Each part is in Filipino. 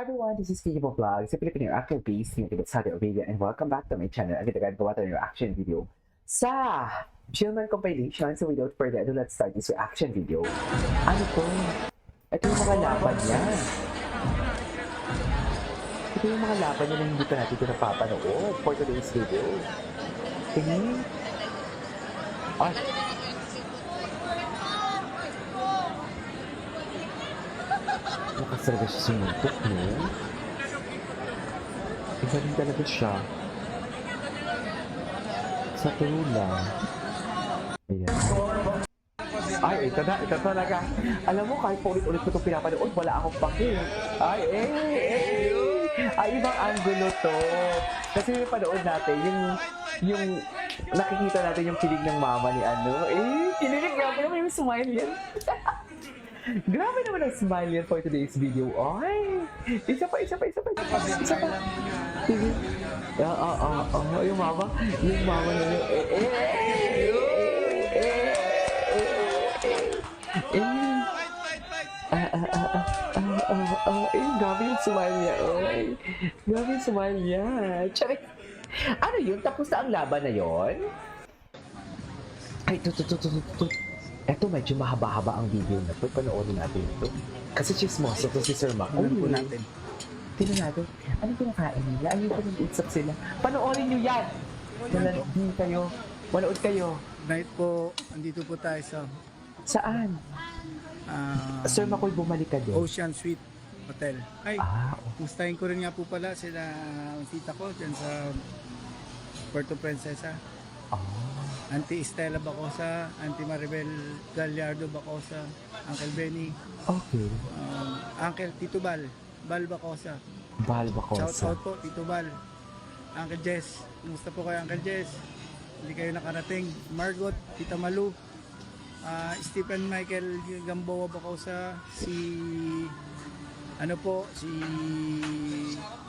Hi everyone, this is Kikipo Vlog, sa Filipino actor based yung ibig Saudi Arabia, and welcome back to my channel. Agad gawa tayo ng reaction video sa Gilman compilation. So without further ado, let's start this reaction video. Ano to? Ito yung mga laban niya. Ito yung mga laban niya na hindi pa natin ito napapanood for today's video. Tingin. Ay. Lakas talaga siya sumutok, no? Iba rin talaga siya. Sa tula. Ayan. Ay, ito talaga. Alam mo, kahit paulit-ulit ko itong pinapanood, wala akong pake. Ay, ay, ibang angulo to. Kasi yung panood natin, yung nakikita natin yung kilig ng mama ni ano. Kinilig nga pero may smile yan. Grabe naman ang smile yan for today's video. Ay! Isa pa. Sige. Yung mama na grabe yung smile niya. Grabe yung smile niya. Charik! Ano yun? Tapos na ang laban na yun? Ay, Eto, medyo mahaba-haba ang video na ito. Panoorin natin ito. Kasi chismoso to si Sir Mac. Ano po natin? Tingnan natin. Anong pinakain nila? Ayun ko nang usap sila. Panoorin nyo yan! Manood kayo. Night po, andito po tayo sa Saan? Sir Macoy, bumalik ka din. Ocean Suite Hotel. Ay, Okay. mustahin ko rin nga po pala sila tita ko dyan sa Puerto Princesa. Auntie Estela Bacosa, Auntie Maribel Gallardo Bacosa, Uncle Benny, Okay. Uncle Tito Bal Bacosa. Bahal ba ko Shout out po, Tito Bal. Uncle Jess, kumusta po kayo Uncle Jess? Hindi kayo nakarating. Margot, Tita Malu, Stephen Michael Gamboa Bacosa,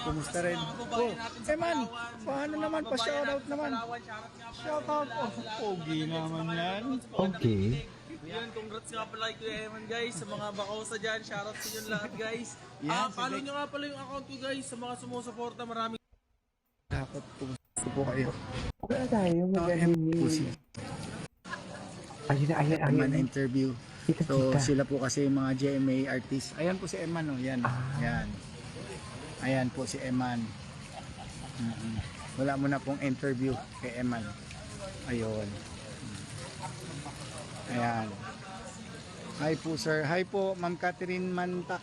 kumusta rin? Man, paano naman? Pa-shoutout naman. Shoutout po. Pogi naman yan. Okay. Yun, congrats nga pala kay Eman guys, sa mga Bacosa dyan, shoutout sa inyo lahat guys. Yan, Follow nyo nga pala yung account ko guys, sa mga sumusuporta, maraming Dapat po kayo. Okay na tayo. Magaling. Ayun Eman na. interview. So Kita. sila po kasi yung mga GMA artists. Ayan po si Eman, oh. Yan. Yan. Ayan po si Eman. Wala mo na pong interview kay Eman. Ayun. Ayan. Hi po sir. Hi po Ma'am Catherine Mantak.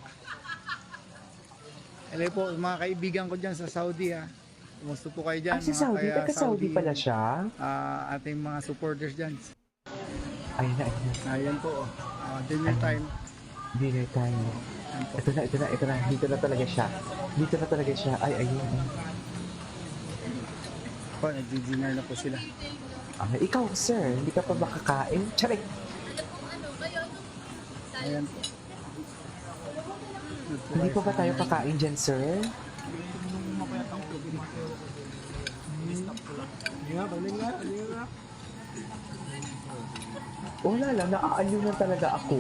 Hello po mga kaibigan ko dyan sa Saudi ha. Kumusta po kayo dyan? Si Saudi. Taga-Saudi pala siya. Ating mga supporters dyan. Ayun na. Ayan po. Dinner time. Dinner time. Ayan po. Ito na. Dito na talaga siya. Ay, ayun. Po, nagdi-dinner na po sila. Ikaw, sir, hindi ka pa ba kakain? Charik! Ayan po. Hindi pa ba tayo kakain dyan, sir? Wala lang, naaaliw na talaga ako.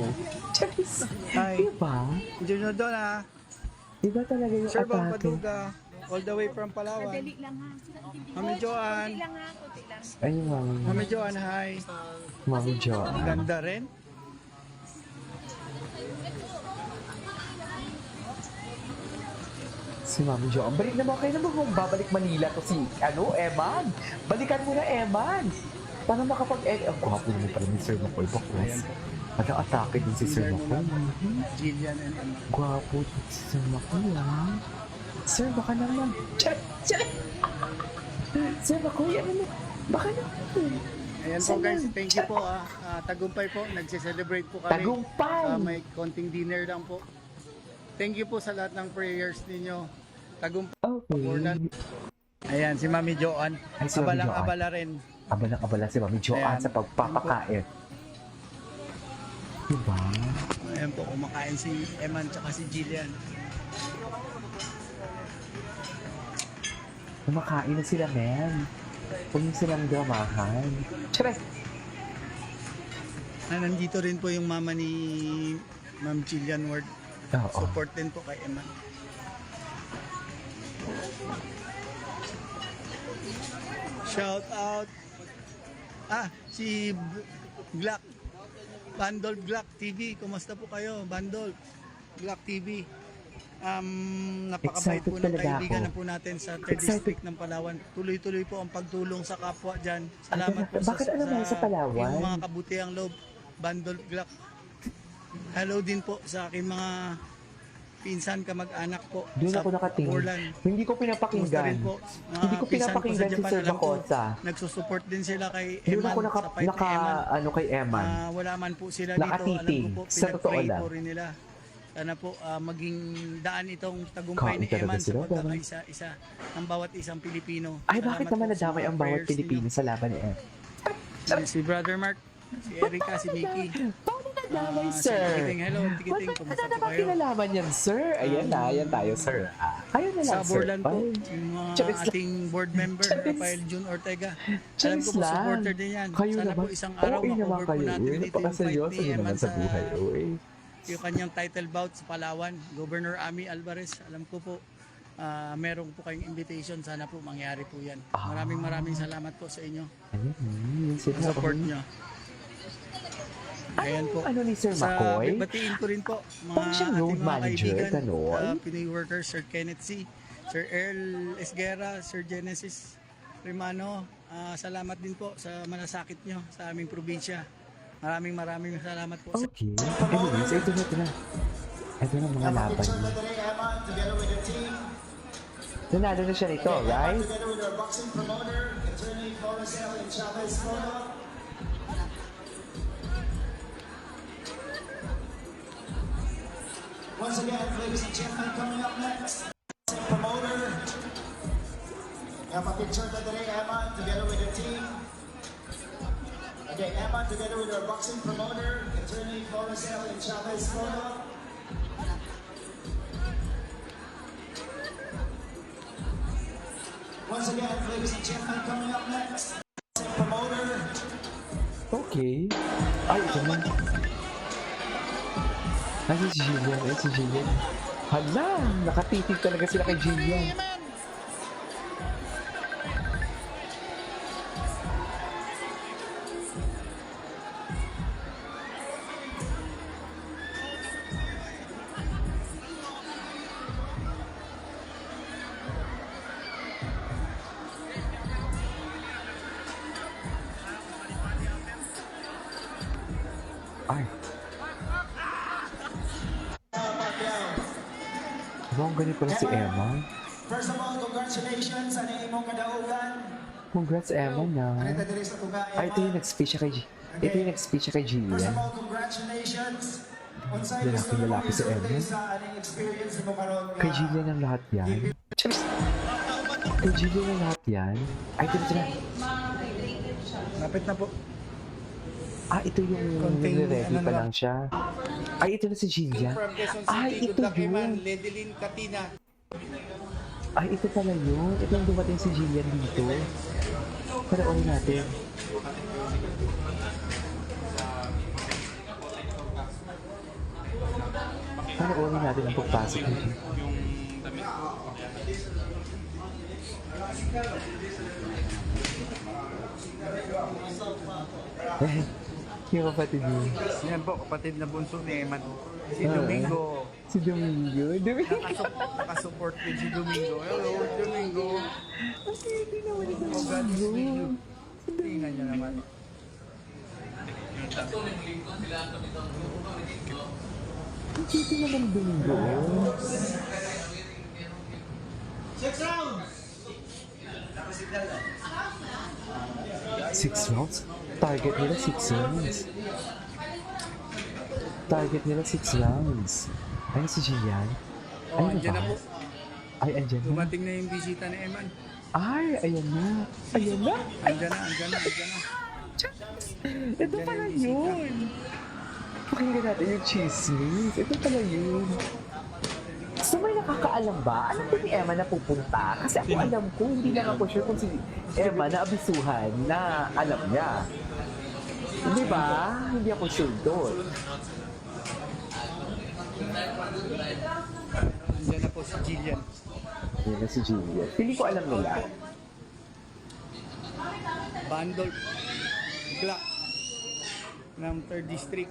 Charis! Hi. Diba? Junior doon ha. Diba talaga yung Sir Bang atake? Paduga. All the way from Palawan. Dali lang ha. Mami Joanne. Dali lang ha. Kunti lang. Ayun, Mami. Mami Joanne, hi. Mami Jo. Ganda rin. Si Mami Jo. Balik naman kayo na babalik Manila to si, Eman. Balikan mo na, Eman. Para makapag-edit. Ang gwapo mo pala ni Sir Macoy Baklas. Atake din si Sir Macoy. Jillian and Emma. Gwapo din si Sir Macoy, ha? Sir, baka naman. Check! Sir Macoy, ano na? Baka naman. Ayan po guys, thank you po ha. Tagumpay po, nagse-celebrate po kami. Tagumpay! May konting dinner lang po. Thank you po sa lahat ng prayers ninyo. Tagumpay. Okay. Ayan, si Mami Joanne. Ay, si Mami Joanne. Abala rin. Abala si Mami Joanne Ayan. sa pagpapakain. Diba? Ayan po, kumakain si Eman tsaka si Jillian. Kumakain na sila, men. Huwag niyo silang dramahan. Charay! Nandito rin po yung mama ni Ma'am Jillian Ward. Oo. Support din po kay Eman. Shout out. Si Glock. Bandol Glock TV. Kumusta po kayo? Bandol Glock TV. Napakabait Excited po ng talaga kaibigan ako. na po natin sa 3rd Excited. District ng Palawan. Tuloy-tuloy po ang pagtulong sa kapwa dyan. Salamat po Bakit alam mo sa Palawan? yung mga kabutihang loob. Bandol Glock. Hello din po sa aking mga pinsan kamag-anak po Doon sa ako nakatingin. Borlan. Hindi ko Kumusta pinapakinggan. rin po? Hindi ko pinapakinggan si Sir Bacosa. Nagsusupport din sila kay Doon Eman ako sa fight ni Eman. kay Eman. Wala man po sila dito. Nakatiting. Alam ko po, Sa totoo pinag-pray lang. po rin nila. Sana po maging daan itong tagumpay Kain ni talaga Eman sa sila, pagkakaisa-isa ng bawat isang Pilipino. Ay, Salamat bakit naman po sa nadamay mga ang bawat prayers Pilipino ninyo. sa laban ni Em? Si Brother Mark, si Erica, si Mickey. Bakit nadamay, Si sir? Tikiting, hello, Tikiting, kumusta po Bakit kayo? kinalaman yan, sir? Ayan na, ayan tayo, sir. Kayo na lang, Sa sir. Borlan po, Ay, yung mga Charis lang. ating board member, Charis. Rafael Jun Ortega. Alam Charis ko po, lang. supporter din yan. Kayo Sana naman. po isang araw Oo, naman ma-cover po kayo. natin Uy, dito yung fight napakaseryoso ni nyo Eman naman sa buhay. Uy. yung kanyang title bout sa Palawan, Governor Ami Alvarez. Alam ko po, meron po kayong invitation. Sana po mangyari po yan. Maraming salamat po sa inyo. Ayun, yung Sa sila. support nyo. Ayan po. Ano ni Sir Sa McCoy? batiin ko rin po mga Parang siyang ating road mga manager, kaibigan, ganon. Pinoy workers, Sir Kenneth C., Sir Earl Esguera, Sir Genesis Rimano. Salamat din po sa malasakit nyo sa aming probinsya. Maraming salamat po. Okay. Anyways, ito na. Ito na mga laban niya. Nanalo na siya nito, right? Once again, ladies and gentlemen, coming up next, promoter. Picture na today, Emma, together with the team. Okay, Emma, together with our boxing promoter, attorney Floricel and Chavez Photo. Once again, ladies and gentlemen, coming up next, promoter. Okay. Ay, ito na. Ay, si Jillian. Ay, si Jillian. Hala, nakatitig talaga sila kay Jillian. Ay. Wow, ganun pala si Emma. First of all, congratulations sa imong kadaugan. Congrats, Emma na. Ano ito diri sa tuga, Ay, ito yung nag-speech siya kay Ito yung nag-speech siya kay First Jillian. of all, congratulations. Unsay Lalaki, gusto mo lalaki si i-share Emma. sa aning experience mo karon nga Kay Jillian ang lahat yan. Charis! Kay Jillian ang lahat yan. Ay, ito na. Napit na po. Ah, ito yung Konting nire-ready ano pa na. lang siya. Ay, ito na si Jillian. From Quezon Ay, City, ito good luck, Eman. yun. Ledeline Katina. Ay, ito pala yun. Ito yung dumating si Jillian dito. Panoorin natin. Panoorin natin ang pagpasok ni Jillian. Yung kapatid niya. Yan po, kapatid na bunso ni Eman. Si Ah. Domingo. Si Domingo. Domingo. Nakasupport din si Domingo. Hello, Domingo. Domingo. Tingnan niyo naman. Dito naman Domingo. 6 rounds. 6 rounds? Target nila 6 rounds. Target nila 6 rounds. Ay, si Jillian. Oh, Ay, andyan na po. Ay, andyan na. Dumating na yung bisita ni Eman. Ay, ayan na. Ayan na. Ay, Andyan na. ito pala yun. Pakinggan natin yung chismis. Ito pala yun. So may nakakaalam ba? Alam ko ni Emma na pupunta. Kasi ako alam ko, hindi lang ako sure kung si Emma na abisuhan na alam niya. Di ba? Hindi ako sure doon. Andyan Yan na po si Jillian. Yan na si Julia. Pili ko alam nila. Bandol Black ng 3rd District.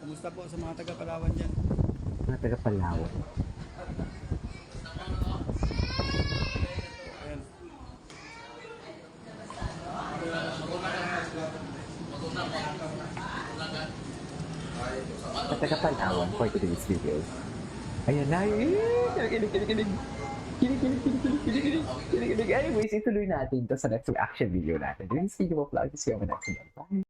Kumusta po sa mga taga-Palawan dyan? Mga taga Palawan. Ayan. Mga taga Palawan for today's video. Ayan na. Kinig. Anyways, ituloy natin to sa next reaction video natin. This video vlog. See you on the next one. Bye.